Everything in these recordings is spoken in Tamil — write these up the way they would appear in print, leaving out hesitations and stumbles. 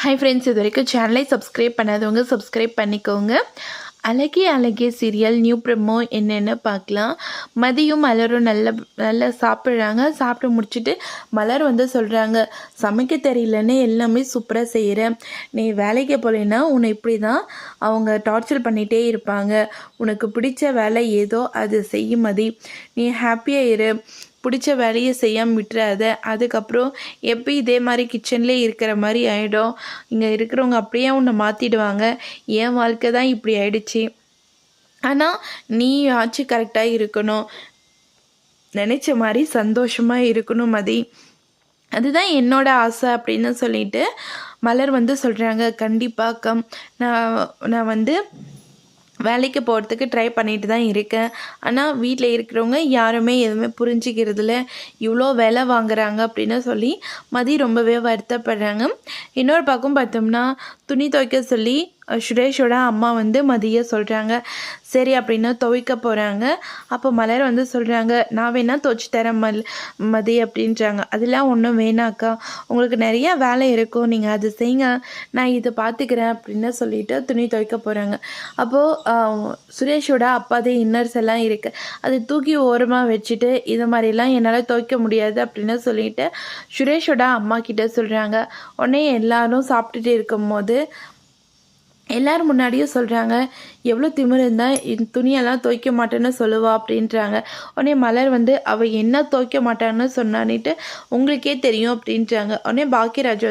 ஹாய் ஃப்ரெண்ட்ஸ், இது வரைக்கும் சேனலை சப்ஸ்கிரைப் பண்ணாதவங்க சப்ஸ்கிரைப் பண்ணிக்கோங்க. அழகே அழகே சீரியல் நியூ ப்ரமோ என்னென்னு பார்க்கலாம். மதியும் மலரும் நல்லா சாப்பிட்றாங்க. சாப்பிட்டு முடிச்சுட்டு மலர் சொல்கிறாங்க, சமைக்க தெரியலன்னு எல்லாமே சூப்பராக செய்கிறேன். நீ வேலைக்கு போகலைன்னா உன்னை இப்படி தான் அவங்க டார்ச்சர் பண்ணிகிட்டே இருப்பாங்க. உனக்கு பிடிச்ச வேலை ஏதோ அது செய்யும் மதி. நீ ஹாப்பியாக இரு. பிடிச்ச வேலையை செய்யாமல் விட்டுறாத. அதுக்கப்புறம் எப்போ இதே மாதிரி கிச்சன்லேயே இருக்கிற மாதிரி ஆகிடும். இங்கே இருக்கிறவங்க அப்படியே உன்னை மாற்றிடுவாங்க. என் வாழ்க்கை தான் இப்படி ஆயிடுச்சு. ஆனால் நீ ஆச்சு கரெக்டாக இருக்கணும். நினச்ச மாதிரி சந்தோஷமாக இருக்கணும் மதி. அதுதான் என்னோட ஆசை அப்படின்னு சொல்லிட்டு மலர் சொல்கிறாங்க, கண்டிப்பாக கம் நான் வேலைக்கு போகிறதுக்கு ட்ரை பண்ணிட்டு தான் இருக்கேன். ஆனால் வீட்டில் இருக்கிறவங்க யாருமே எதுவுமே புரிஞ்சிக்கிறதில்ல. இவ்வளோ வேலை வாங்குறாங்க அப்படின்னு சொல்லி மதி ரொம்பவே வருத்தப்படுறாங்க. இன்னொரு பக்கம் பார்த்தோம்னா துணி துவைக்க சொல்லி சுரேஷோட அம்மா மதியை சொல்கிறாங்க. சரி அப்படின்னு துவைக்க போகிறாங்க. அப்போ மலர் சொல்கிறாங்க, நான் வேணால் துவைச்சி தரேன் மதி அப்படின்றாங்க. அதெல்லாம் ஒன்றும் வேணாக்கா, உங்களுக்கு நிறையா வேலை இருக்கும், நீங்கள் அது செய்யுங்க, நான் இதை பார்த்துக்கிறேன் அப்படின்னு சொல்லிட்டு துணி துவைக்க போகிறாங்க. அப்போது சுரேஷோட அப்பாதே இன்னர்ஸ் எல்லாம் இருக்குது, அதை தூக்கி ஓரமாக வச்சுட்டு இது மாதிரிலாம் என்னால் துவைக்க முடியாது அப்படின்னு சொல்லிட்டு சுரேஷோட அம்மா கிட்டே சொல்கிறாங்க. உடனே எல்லாரும் சாப்பிட்டுட்டு இருக்கும்போது எல்லோரும் முன்னாடியும் சொல்கிறாங்க, எவ்வளோ திமிரு இருந்தால் துணியெல்லாம் துவைக்க மாட்டேன்னு சொல்லுவா அப்படின்றாங்க. உடனே மலர் அவள் என்ன துவைக்க மாட்டான்னு சொன்னான்னுட்டு உங்களுக்கே தெரியும் அப்படின்றாங்க. உடனே பாக்கியராஜ்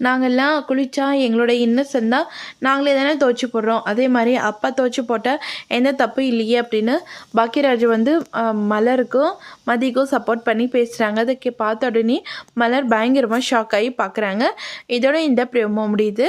நாங்கள்லாம் குளித்தா எங்களோட இன்னசென்ட் தான், நாங்களே தானே துவைச்சி போடுறோம், அதே மாதிரி அப்பா துவைச்சி போட்டால் எந்த தப்பு இல்லையே அப்படின்னு பாக்கியராஜ் மலருக்கும் மதிக்கும் சப்போர்ட் பண்ணி பேசுகிறாங்க. அதை பார்த்த உடனே மலர் பயங்கரமாக ஷாக் ஆகி பார்க்குறாங்க. இதோட இந்த ப்ரோமோ முடியுது.